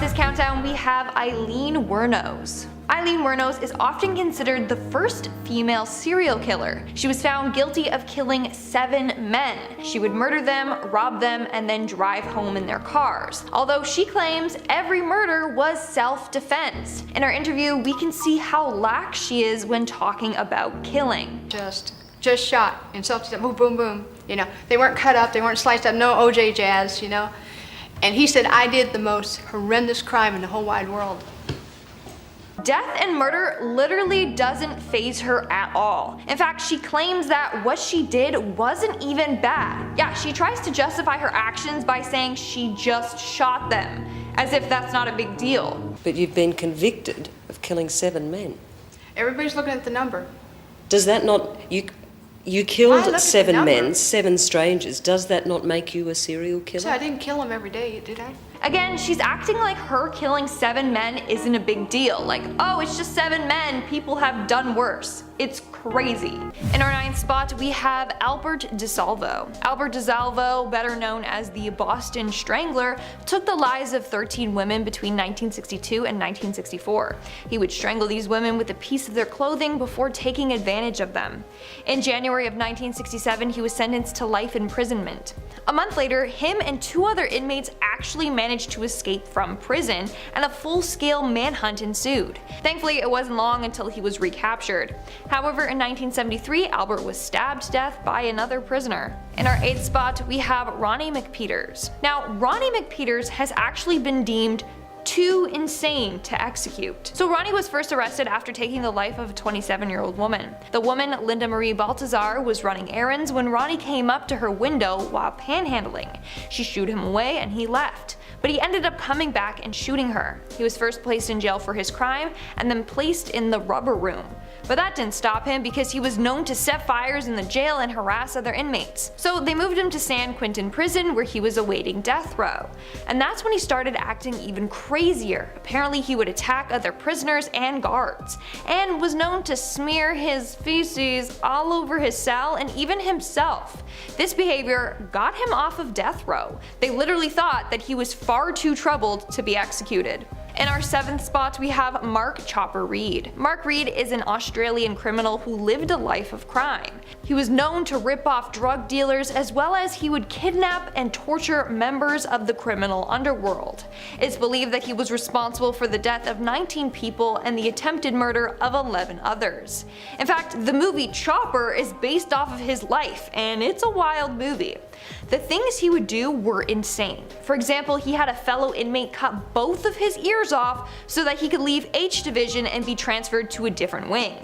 this countdown we have Aileen Wuornos. Aileen Wuornos is often considered the first female serial killer. She was found guilty of killing 7 men. She would murder them, rob them, and then drive home in their cars. Although she claims every murder was self-defense. In our interview, we can see how lax she is when talking about killing. Just shot in self-defense, boom, boom, boom. You know, they weren't cut up, they weren't sliced up, no OJ jazz, you know. And he said, I did the most horrendous crime in the whole wide world. Death and murder literally doesn't faze her at all. In fact, she claims that what she did wasn't even bad. Yeah, she tries to justify her actions by saying she just shot them, as if that's not a big deal. But you've been convicted of killing 7 men. Everybody's looking at the number. Does that not, you killed 7 men, 7 strangers, does that not make you a serial killer? So I didn't kill them every day, did I? Again, she's acting like her killing 7 men isn't a big deal. Like, oh, it's just 7 men, people have done worse. It's crazy. In our 9th spot, we have Albert DeSalvo. Albert DeSalvo, better known as the Boston Strangler, took the lives of 13 women between 1962 and 1964. He would strangle these women with a piece of their clothing before taking advantage of them. In January of 1967, he was sentenced to life imprisonment. A month later, him and 2 other inmates actually managed to escape from prison, and a full-scale manhunt ensued. Thankfully, it wasn't long until he was recaptured. However, in 1973, Albert was stabbed to death by another prisoner. In our 8th spot, we have Ronnie McPeters. Now, Ronnie McPeters has actually been deemed too insane to execute. So Ronnie was first arrested after taking the life of a 27-year-old woman. The woman, Linda Marie Baltazar, was running errands when Ronnie came up to her window while panhandling. She shooed him away and he left. But he ended up coming back and shooting her. He was first placed in jail for his crime and then placed in the rubber room. But that didn't stop him because he was known to set fires in the jail and harass other inmates. So they moved him to San Quentin prison where he was awaiting death row. And that's when he started acting even crazier. Apparently he would attack other prisoners and guards, and was known to smear his feces all over his cell and even himself. This behavior got him off of death row. They literally thought that he was far too troubled to be executed. In our 7th spot, we have Mark Chopper Reed. Mark Reed is an Australian criminal who lived a life of crime. He was known to rip off drug dealers, as well as he would kidnap and torture members of the criminal underworld. It's believed that he was responsible for the death of 19 people and the attempted murder of 11 others. In fact, the movie Chopper is based off of his life, and it's a wild movie. The things he would do were insane. For example, he had a fellow inmate cut both of his ears off so that he could leave H Division and be transferred to a different wing.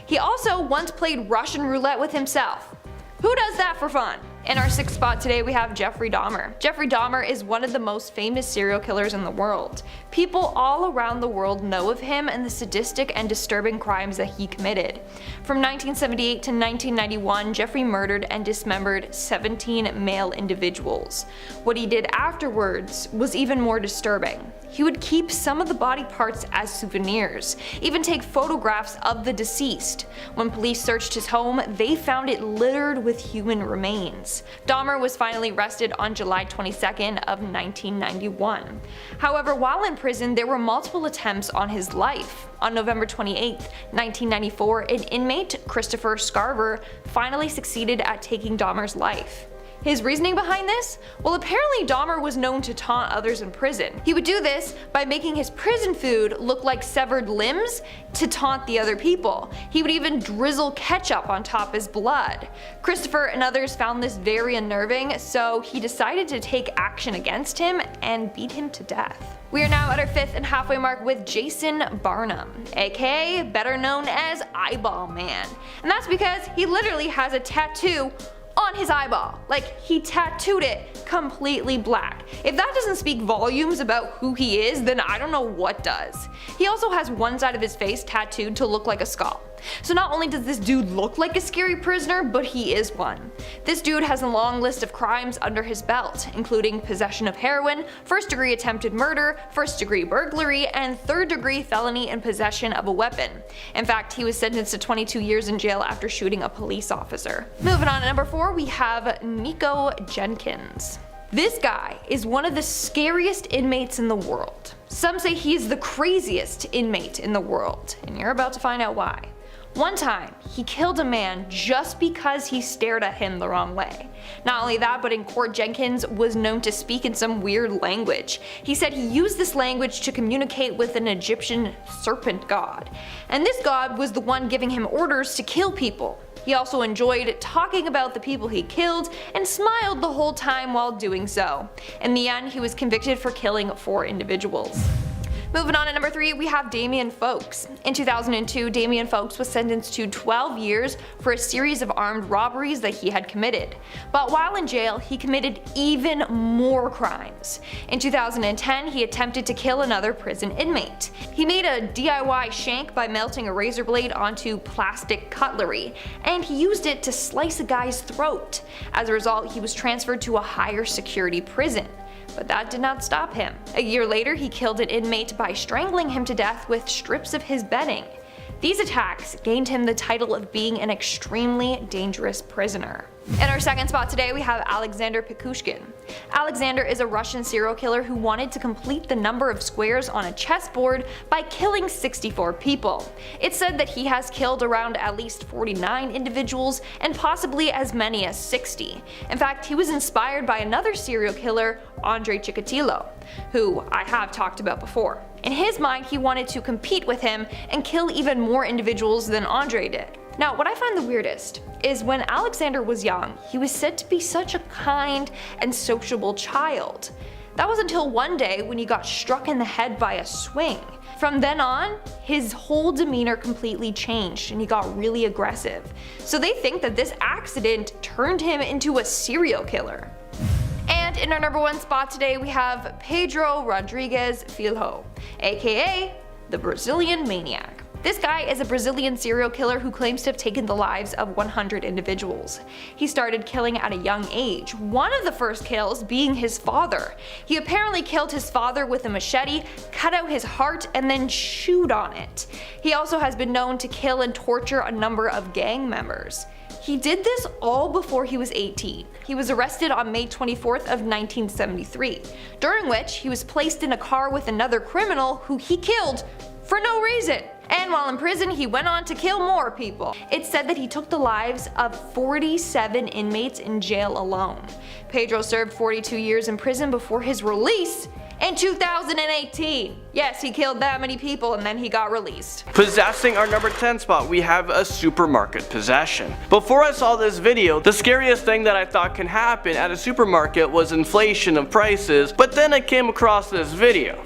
He also once played Russian roulette with himself. Who does that for fun? In our 6th spot today, we have Jeffrey Dahmer. Jeffrey Dahmer is one of the most famous serial killers in the world. People all around the world know of him and the sadistic and disturbing crimes that he committed. From 1978 to 1991, Jeffrey murdered and dismembered 17 male individuals. What he did afterwards was even more disturbing. He would keep some of the body parts as souvenirs, even take photographs of the deceased. When police searched his home, they found it littered with human remains. Dahmer was finally arrested on July 22nd of 1991. However, while in prison, there were multiple attempts on his life. On November 28, 1994, an inmate, Christopher Scarier, finally succeeded at taking Dahmer's life. His reasoning behind this? Well, apparently Dahmer was known to taunt others in prison. He would do this by making his prison food look like severed limbs to taunt the other people. He would even drizzle ketchup on top of his blood. Christopher and others found this very unnerving, so he decided to take action against him and beat him to death. We are now at our 5th and halfway mark with Jason Barnum, aka better known as Eyeball Man. And that's because he literally has a tattoo on his eyeball. Like, he tattooed it completely black. If that doesn't speak volumes about who he is, then I don't know what does. He also has one side of his face tattooed to look like a skull. So not only does this dude look like a scary prisoner, but he is one. This dude has a long list of crimes under his belt, including possession of heroin, first-degree attempted murder, first-degree burglary, and third-degree felony in possession of a weapon. In fact, he was sentenced to 22 years in jail after shooting a police officer. Moving on to number 4, we have Nico Jenkins. This guy is one of the scariest inmates in the world. Some say he's the craziest inmate in the world, and you're about to find out why. One time, he killed a man just because he stared at him the wrong way. Not only that, but in court, Jenkins was known to speak in some weird language. He said he used this language to communicate with an Egyptian serpent god, and this god was the one giving him orders to kill people. He also enjoyed talking about the people he killed and smiled the whole time while doing so. In the end, he was convicted for killing 4 individuals. Moving on to number 3, we have Damien Folks. In 2002, Damien Folks was sentenced to 12 years for a series of armed robberies that he had committed. But while in jail, he committed even more crimes. In 2010, he attempted to kill another prison inmate. He made a DIY shank by melting a razor blade onto plastic cutlery, and he used it to slice a guy's throat. As a result, he was transferred to a higher security prison. But that did not stop him. A year later, he killed an inmate by strangling him to death with strips of his bedding. These attacks gained him the title of being an extremely dangerous prisoner. In our second spot today, we have Alexander Pikushkin. Alexander is a Russian serial killer who wanted to complete the number of squares on a chessboard by killing 64 people. It's said that he has killed around at least 49 individuals and possibly as many as 60. In fact, he was inspired by another serial killer, Andrei Chikatilo, who I have talked about before. In his mind, he wanted to compete with him and kill even more individuals than Andrei did. Now, what I find the weirdest is when Alexander was young, he was said to be such a kind and sociable child. That was until one day when he got struck in the head by a swing. From then on, his whole demeanor completely changed and he got really aggressive. So they think that this accident turned him into a serial killer. And in our number 1 spot today, we have Pedro Rodrigues Filho, aka the Brazilian Maniac. This guy is a Brazilian serial killer who claims to have taken the lives of 100 individuals. He started killing at a young age, one of the first kills being his father. He apparently killed his father with a machete, cut out his heart, and then chewed on it. He also has been known to kill and torture a number of gang members. He did this all before he was 18. He was arrested on May 24th of 1973, during which he was placed in a car with another criminal who he killed for no reason. And while in prison, he went on to kill more people. It's said that he took the lives of 47 inmates in jail alone. Pedro served 42 years in prison before his release in 2018. Yes, he killed that many people and then he got released. Possessing our number 10 spot, we have a supermarket possession. Before I saw this video, the scariest thing that I thought can happen at a supermarket was inflation of prices, but then I came across this video.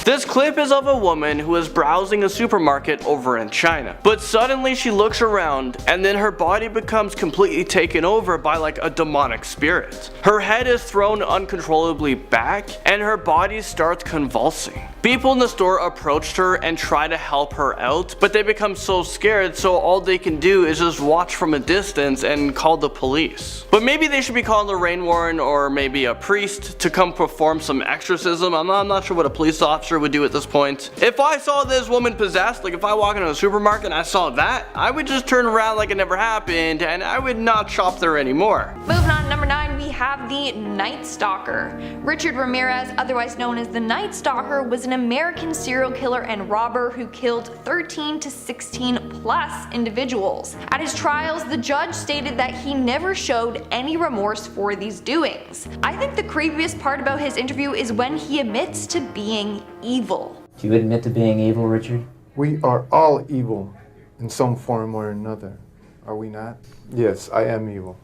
This clip is of a woman who is browsing a supermarket over in China, but suddenly she looks around and then her body becomes completely taken over by like a demonic spirit. Her head is thrown uncontrollably back and her body starts convulsing. People in the store approached her and try to help her out, but they become so scared, so all they can do is just watch from a distance and call the police. But maybe they should be calling the rain warden or maybe a priest to come perform some exorcism. I'm not sure what a police officer would do at this point. If I saw this woman possessed, like if I walk into a supermarket and I saw that, I would just turn around like it never happened and I would not shop there anymore. Moving on to number 9, we have the Night Stalker. Richard Ramirez, otherwise known as the Night Stalker, was an American serial killer and robber who killed 13 to 16 plus individuals. At his trials, the judge stated that he never showed any remorse for these doings. I think the creepiest part about his interview is when he admits to being evil. Do you admit to being evil, Richard? We are all evil in some form or another, are we not? Yes, I am evil.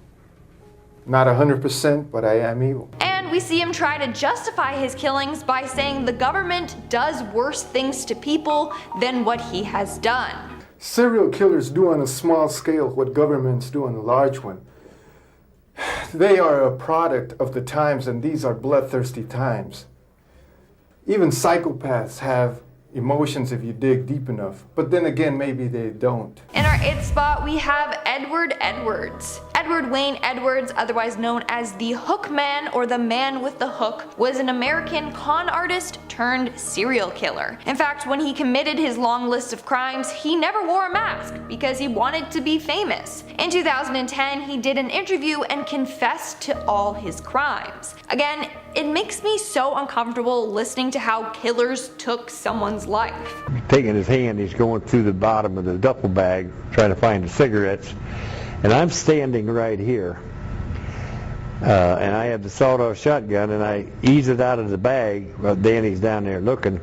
Not 100%, but I am evil. And we see him try to justify his killings by saying the government does worse things to people than what he has done. Serial killers do on a small scale what governments do on a large one. They are a product of the times, and these are bloodthirsty times. Even psychopaths have emotions if you dig deep enough, but then again, maybe they don't. In our 8th spot, we have Edward Edwards. Edward Wayne Edwards, otherwise known as the Hook Man or the Man with the Hook, was an American con artist turned serial killer. In fact, when he committed his long list of crimes, he never wore a mask because he wanted to be famous. In 2010, he did an interview and confessed to all his crimes. Again, it makes me so uncomfortable listening to how killers took someone's life. Taking his hand, he's going through the bottom of the duffel bag trying to find the cigarettes, and I'm standing right here, and I have the sawed-off shotgun, and I ease it out of the bag while Danny's down there looking,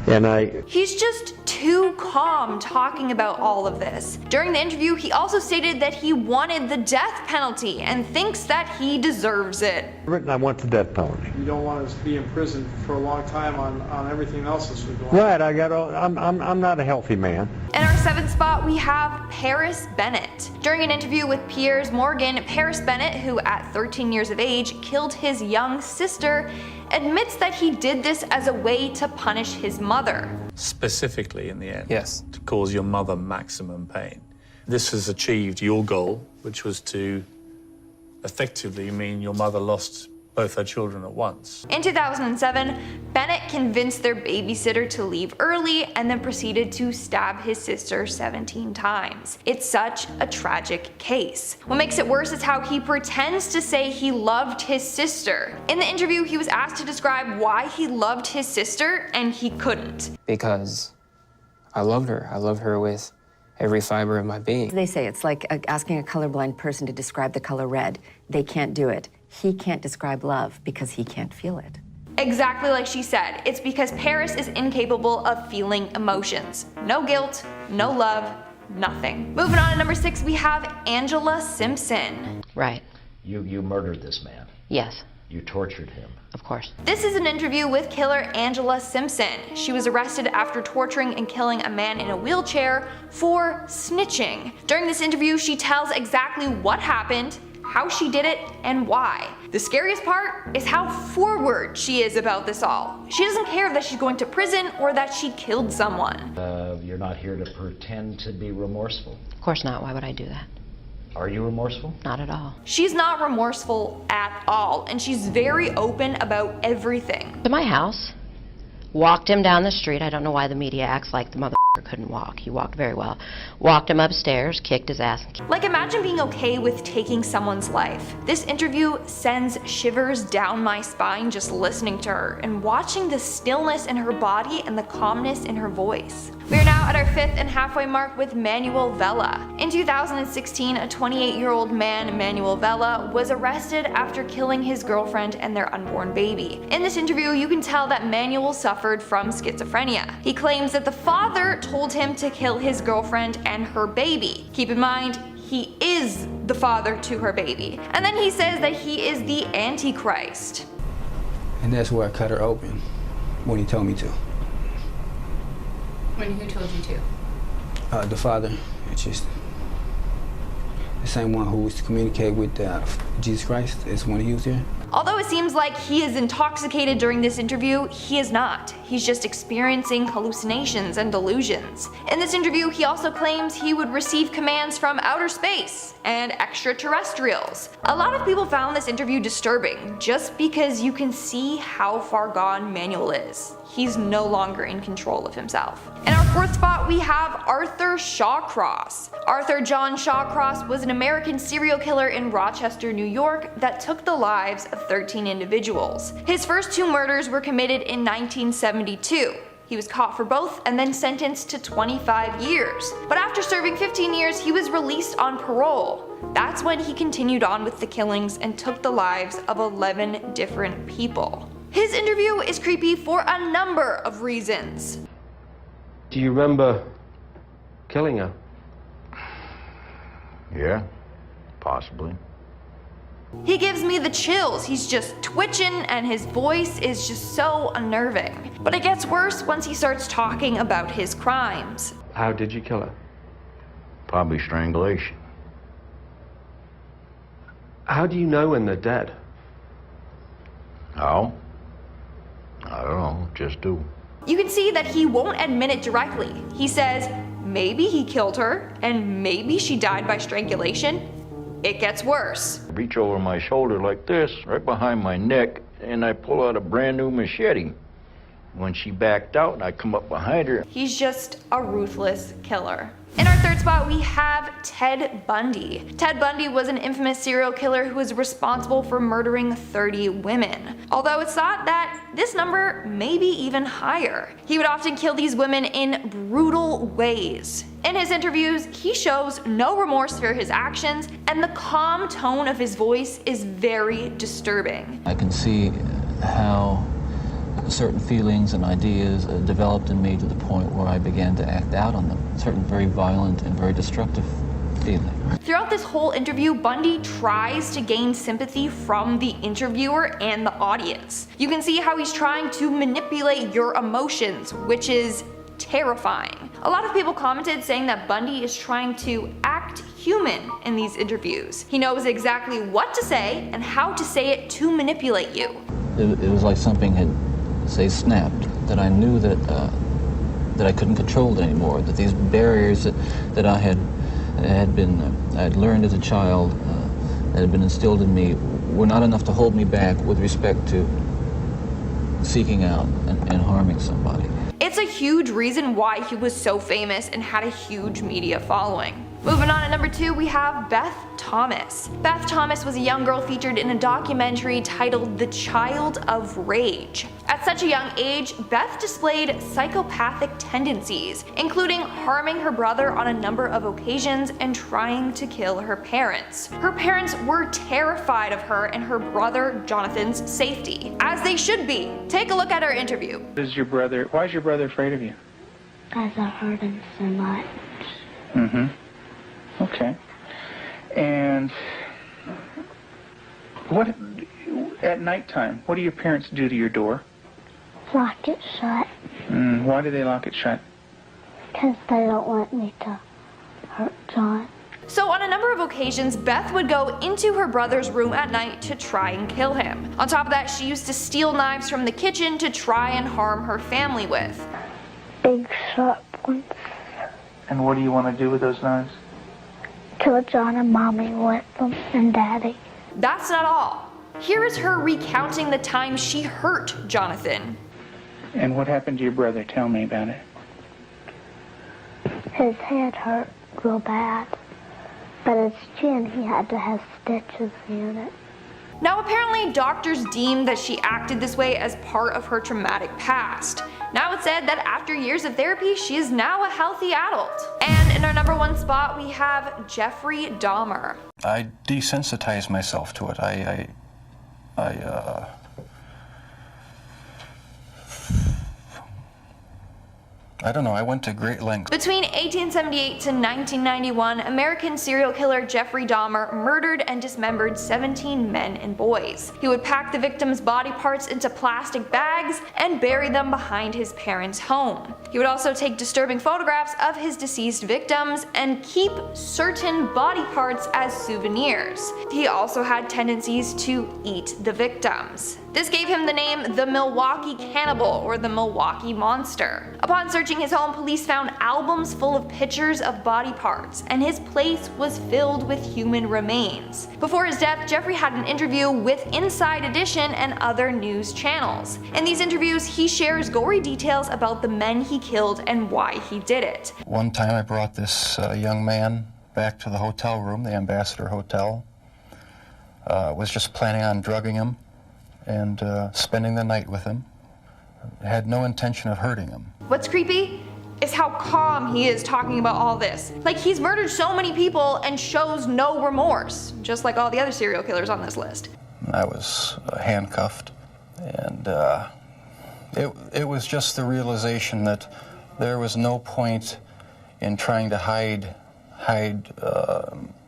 and He's just too calm talking about all of this. During the interview, he also stated that he wanted the death penalty and thinks that he deserves it. I want the death penalty. You don't want us to be in prison for a long time on everything else that's going on. Right, I'm not a healthy man. In our 7th spot, we have Paris Bennett. During an interview with Piers Morgan, Paris Bennett, who at 13 years of age killed his young sister, admits that he did this as a way to punish his mother. Specifically, in the end, Yes. to cause your mother maximum pain. This has achieved your goal, which was to effectively mean your mother lost both her children at once. In 2007, Bennett convinced their babysitter to leave early and then proceeded to stab his sister 17 times. It's such a tragic case. What makes it worse is how he pretends to say he loved his sister. In the interview, he was asked to describe why he loved his sister, and he couldn't. Because I loved her. I loved her with every fiber of my being. They say it's like asking a colorblind person to describe the color red. They can't do it. He can't describe love because he can't feel it. Exactly like she said, it's because Paris is incapable of feeling emotions. No guilt, no love, nothing. Moving on to number 6, we have Angela Simpson. Right. You murdered this man. Yes, You tortured him. of course. This is an interview with killer Angela Simpson. She was arrested after torturing and killing a man in a wheelchair for snitching. During this interview, she tells exactly what happened, how she did it, and why. The scariest part is how forward she is about this all. She doesn't care that she's going to prison or that she killed someone. You're not here to pretend to be remorseful. Of course not. Why would I do that? Are you remorseful? Not at all. She's not remorseful at all, and she's very open about everything. To my house, walked him down the street. I don't know why the media acts like the mother couldn't walk. He walked very well. Walked him upstairs, kicked his ass. Like, imagine being okay with taking someone's life. This interview sends shivers down my spine just listening to her and watching the stillness in her body and the calmness in her voice. We are now at our 5th and halfway mark with Manuel Vela. In 2016, a 28-year-old man, Manuel Vela, was arrested after killing his girlfriend and their unborn baby. In this interview, you can tell that Manuel suffered from schizophrenia. He claims that the father told him to kill his girlfriend and her baby. Keep in mind, he is the father to her baby. And then he says that he is the Antichrist. And that's where I cut her open when he told me to. Who told you to? The father, it's just the same one who was to communicate with Jesus Christ is when he was there. Although it seems like he is intoxicated during this interview, he is not. He's just experiencing hallucinations and delusions. In this interview, he also claims he would receive commands from outer space and extraterrestrials. A lot of people found this interview disturbing just because you can see how far gone Manuel is. He's no longer in control of himself. In our 4th spot, we have Arthur Shawcross. Arthur John Shawcross was an American serial killer in Rochester, New York that took the lives of 13 individuals. His first 2 murders were committed in 1972. He was caught for both and then sentenced to 25 years. But after serving 15 years, he was released on parole. That's when he continued on with the killings and took the lives of 11 different people. His interview is creepy for a number of reasons. Do you remember killing her? Yeah, possibly. He gives me the chills. He's just twitching and his voice is just so unnerving. But it gets worse once he starts talking about his crimes. How did you kill her? Probably strangulation. How do you know when they're dead? How? I don't know, just do. You can see that he won't admit it directly. He says maybe he killed her and maybe she died by strangulation. it gets worse. Reach over my shoulder like this, right behind my neck, and I pull out a brand new machete. When she backed out, I come up behind her. He's just a ruthless killer. In our third spot, we have Ted Bundy. Ted Bundy was an infamous serial killer who was responsible for murdering 30 women. Although it's thought that this number may be even higher. He would often kill these women in brutal ways. In his interviews, he shows no remorse for his actions, and the calm tone of his voice is very disturbing. I can see how certain feelings and ideas developed in me to the point where I began to act out on them. Certain very violent and very destructive feelings. Throughout this whole interview, Bundy tries to gain sympathy from the interviewer and the audience. You can see how he's trying to manipulate your emotions, which is terrifying. A lot of people commented saying that Bundy is trying to act human in these interviews. He knows exactly what to say and how to say it to manipulate you. It was like something had, say, snapped, that I knew that I couldn't control it anymore, that these barriers that I had learned as a child, that had been instilled in me, were not enough to hold me back with respect to seeking out and harming somebody. It's a huge reason why he was so famous and had a huge media following. Moving on, at number 2, we have Beth Thomas. Beth Thomas was a young girl featured in a documentary titled The Child of Rage. At such a young age, Beth displayed psychopathic tendencies, including harming her brother on a number of occasions and trying to kill her parents. Her parents were terrified of her and her brother Jonathan's safety, as they should be. Take a look at our interview. Why is your brother afraid of you? Because I hurt him so much. Mm-hmm. Okay. And what, at nighttime, what do your parents do to your door? Lock it shut. Why do they lock it shut? Because they don't want me to hurt John. So on a number of occasions, Beth would go into her brother's room at night to try and kill him. On top of that, she used to steal knives from the kitchen to try and harm her family with. Big sharp ones. And what do you want to do with those knives? Kill John and Mommy with them, and Daddy. That's not all. Here is her recounting the time she hurt Jonathan. And what happened to your brother? Tell me about it. His head hurt real bad, but his chin, he had to have stitches in it. Now apparently doctors deemed that she acted this way as part of her traumatic past. Now it's said that after years of therapy, she is now a healthy adult. And in our number 1 spot, we have Jeffrey Dahmer. I desensitized myself to it. I don't know, I went to great lengths. Between 1878 to 1991, American serial killer Jeffrey Dahmer murdered and dismembered 17 men and boys. He would pack the victims' body parts into plastic bags and bury them behind his parents' home. He would also take disturbing photographs of his deceased victims and keep certain body parts as souvenirs. He also had tendencies to eat the victims. This gave him the name the Milwaukee Cannibal, or the Milwaukee Monster. Upon searching his home, police found albums full of pictures of body parts, and his place was filled with human remains. Before his death, Jeffrey had an interview with Inside Edition and other news channels. In these interviews, he shares gory details about the men he killed and why he did it. One time I brought this young man back to the hotel room, the Ambassador Hotel. Was just planning on drugging him and spending the night with him. Had no intention of hurting him. What's creepy is how calm he is talking about all this. Like he's murdered so many people and shows no remorse, just like all the other serial killers on this list. I was handcuffed, and it was just the realization that there was no point in trying to hide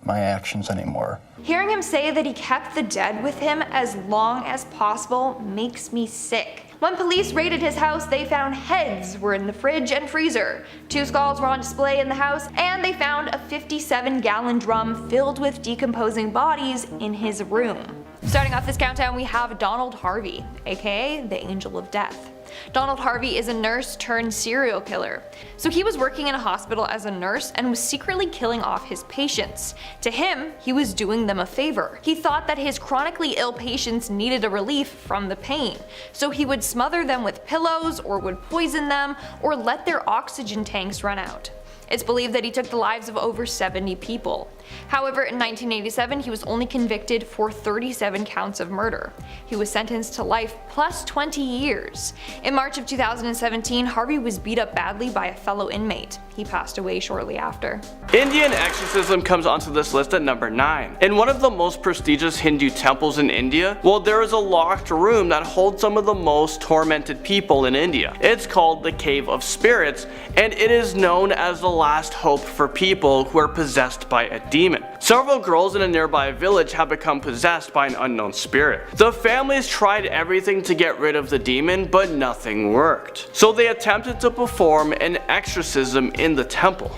my actions anymore. Hearing him say that he kept the dead with him as long as possible makes me sick. When police raided his house, they found heads were in the fridge and freezer. 2 skulls were on display in the house, and they found a 57-gallon drum filled with decomposing bodies in his room. Starting off this countdown, we have Donald Harvey, aka the Angel of Death. Donald Harvey is a nurse turned serial killer. So he was working in a hospital as a nurse and was secretly killing off his patients. To him, he was doing them a favor. He thought that his chronically ill patients needed a relief from the pain, so he would smother them with pillows or would poison them or let their oxygen tanks run out. It's believed that he took the lives of over 70 people. However, in 1987, he was only convicted for 37 counts of murder. He was sentenced to life plus 20 years. In March of 2017, Harvey was beat up badly by a fellow inmate. He passed away shortly after. Indian exorcism comes onto this list at number 9. In one of the most prestigious Hindu temples in India, well, there is a locked room that holds some of the most tormented people in India. It's called the Cave of Spirits, and it is known as the last hope for people who are possessed by a demon. Several girls in a nearby village have become possessed by an unknown spirit. The families tried everything to get rid of the demon, but nothing worked. So they attempted to perform an exorcism in the temple.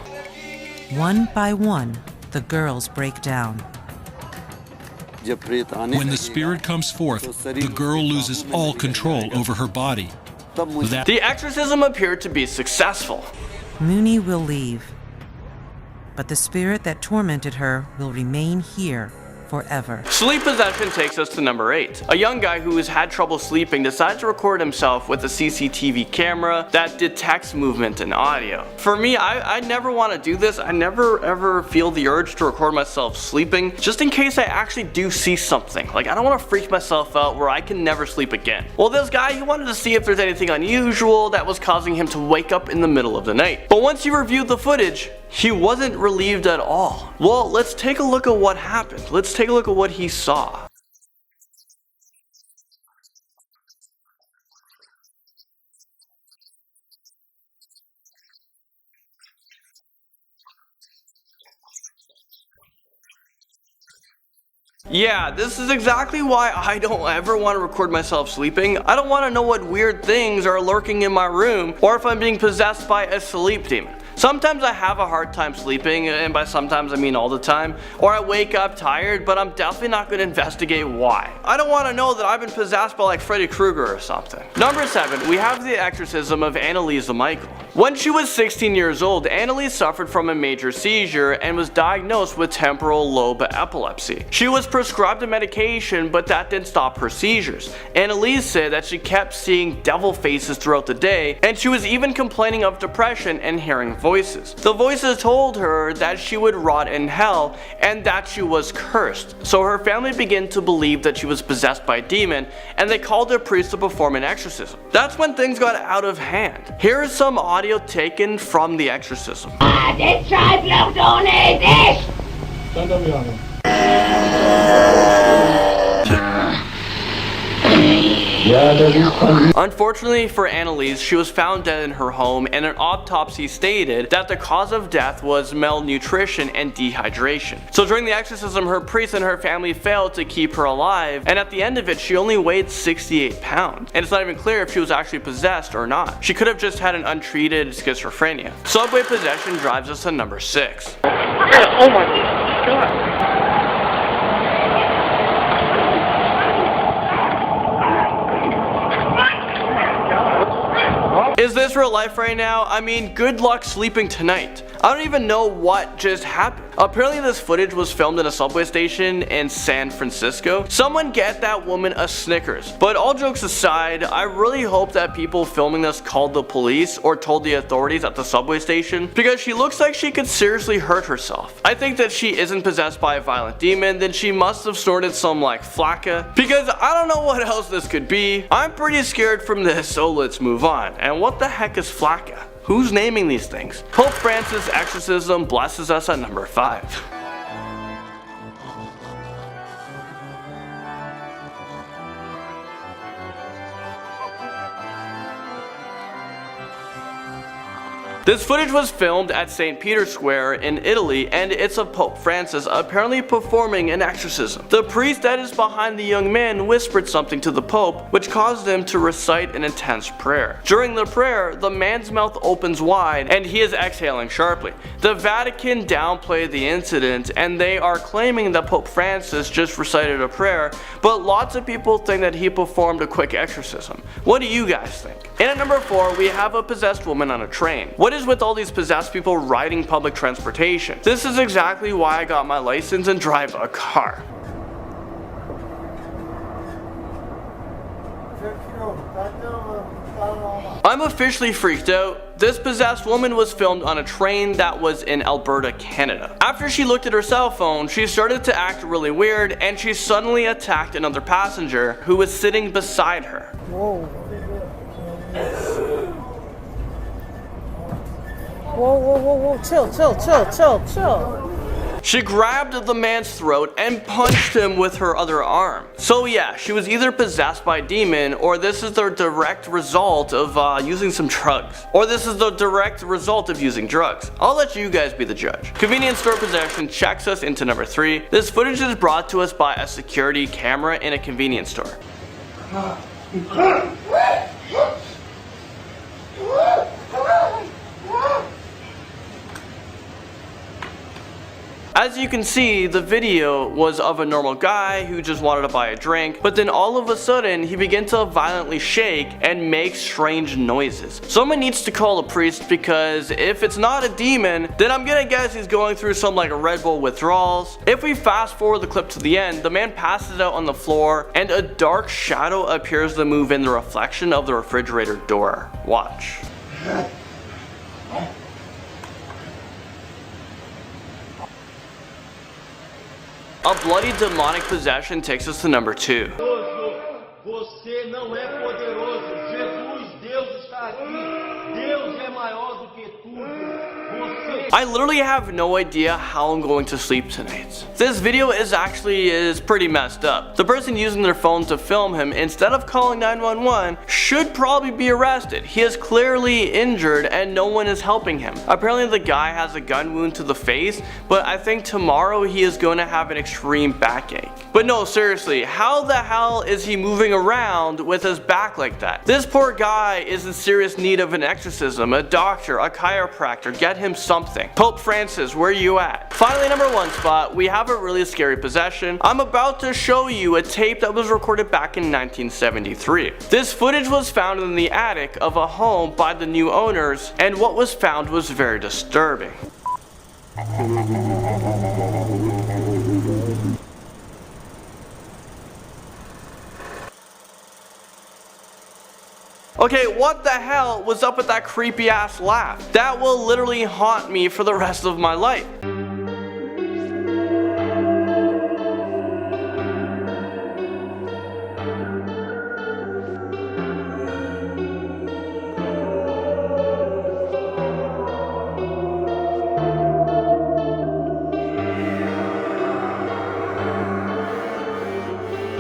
One by one, the girls break down. When the spirit comes forth, the girl loses all control over her body. The exorcism appeared to be successful. Mooney will leave, but the spirit that tormented her will remain here forever. Sleep possession takes us to number 8. A young guy who has had trouble sleeping decided to record himself with a CCTV camera that detects movement and audio. For me, I never want to do this. I never ever feel the urge to record myself sleeping, just in case I actually do see something. Like, I don't want to freak myself out where I can never sleep again. Well, this guy, he wanted to see if there's anything unusual that was causing him to wake up in the middle of the night. But once he reviewed the footage, he wasn't relieved at all. Well, let's take a look at what happened. Let's take a look at what he saw. Yeah, this is exactly why I don't ever want to record myself sleeping. I don't want to know what weird things are lurking in my room or if I'm being possessed by a sleep demon. Sometimes I have a hard time sleeping, and by sometimes I mean all the time, or I wake up tired, but I'm definitely not going to investigate why. I don't want to know that I've been possessed by like Freddy Krueger or something. Number 7, we have the exorcism of ANNELIESE MICHEL. When she was 16 years old, ANNELIESE suffered from a major seizure and was diagnosed with temporal lobe epilepsy. She was prescribed a medication, but that didn't stop her seizures. ANNELIESE said that she kept seeing devil faces throughout the day, and she was even complaining of depression and hearing voices. The voices told her that she would rot in hell and that she was cursed. So her family began to believe that she was possessed by a demon, and they called a priest to perform an exorcism. That's when things got out of hand. Here is some audio taken from the exorcism. Unfortunately for ANNELIESE, she was found dead in her home, and an autopsy stated that the cause of death was malnutrition and dehydration. So during the exorcism, her priest and her family failed to keep her alive, and at the end of it, she only weighed 68 pounds. And it's not even clear if she was actually possessed or not. She could have just had an untreated schizophrenia. Subway possession drives us to number 6. Oh my God. Is this real life right now? I mean, good luck sleeping tonight. I don't even know what just happened. Apparently this footage was filmed in a subway station in San Francisco. Someone get that woman a Snickers. But all jokes aside, I really hope that people filming this called the police or told the authorities at the subway station, because she looks like she could seriously hurt herself. I think that she isn't possessed by a violent demon, then she must have snorted some like flakka, because I don't know what else this could be. I'm pretty scared from this, so let's move on. And what the heck is flakka? Who's naming these things? Pope Francis' exorcism blesses us at number 5. This footage was filmed at St. Peter's Square in Italy, and it's of Pope Francis apparently performing an exorcism. The priest that is behind the young man whispered something to the Pope, which caused him to recite an intense prayer. During the prayer, the man's mouth opens wide and he is exhaling sharply. The Vatican downplayed the incident, and they are claiming that Pope Francis just recited a prayer, but lots of people think that he performed a quick exorcism. What do you guys think? And at number 4, we have a possessed woman on a train. What is with all these possessed people riding public transportation? This is exactly why I got my license and drive a car. I'm officially freaked out. This possessed woman was filmed on a train that was in Alberta, Canada. After she looked at her cell phone, she started to act really weird, and she suddenly attacked another passenger who was sitting beside her. Whoa. Whoa, chill. She grabbed the man's throat and punched him with her other arm. So yeah, she was either possessed by a demon, or this is the direct result of using some drugs. Or this is the direct result of using drugs. I'll let you guys be the judge. Convenience store possession checks us into number 3. This footage is brought to us by a security camera in a convenience store. As you can see, the video was of a normal guy who just wanted to buy a drink, but then all of a sudden he began to violently shake and make strange noises. Someone needs to call a priest, because if it's not a demon, then I'm gonna guess he's going through some like Red Bull withdrawals. If we fast forward the clip to the end, the man passes out on the floor and a dark shadow appears to move in the reflection of the refrigerator door. Watch. A bloody demonic possession takes us to number 2. Você não é poderoso. Jesus, Deus está aqui. Deus é maior do que tudo. I literally have no idea how I'm going to sleep tonight. This video is pretty messed up. The person using their phone to film him, instead of calling 911, should probably be arrested. He is clearly injured and no one is helping him. Apparently the guy has a gun wound to the face, but I think tomorrow he is going to have an extreme backache. But no, seriously, how the hell is he moving around with his back like that? This poor guy is in serious need of an exorcism, a doctor, a chiropractor. Get him something. Pope Francis, where you at? Finally, number 1 spot, we have a really scary possession. I'm about to show you a tape that was recorded back in 1973. This footage was found in the attic of a home by the new owners, and what was found was very disturbing. Okay, what the hell was up with that creepy ass laugh? That will literally haunt me for the rest of my life.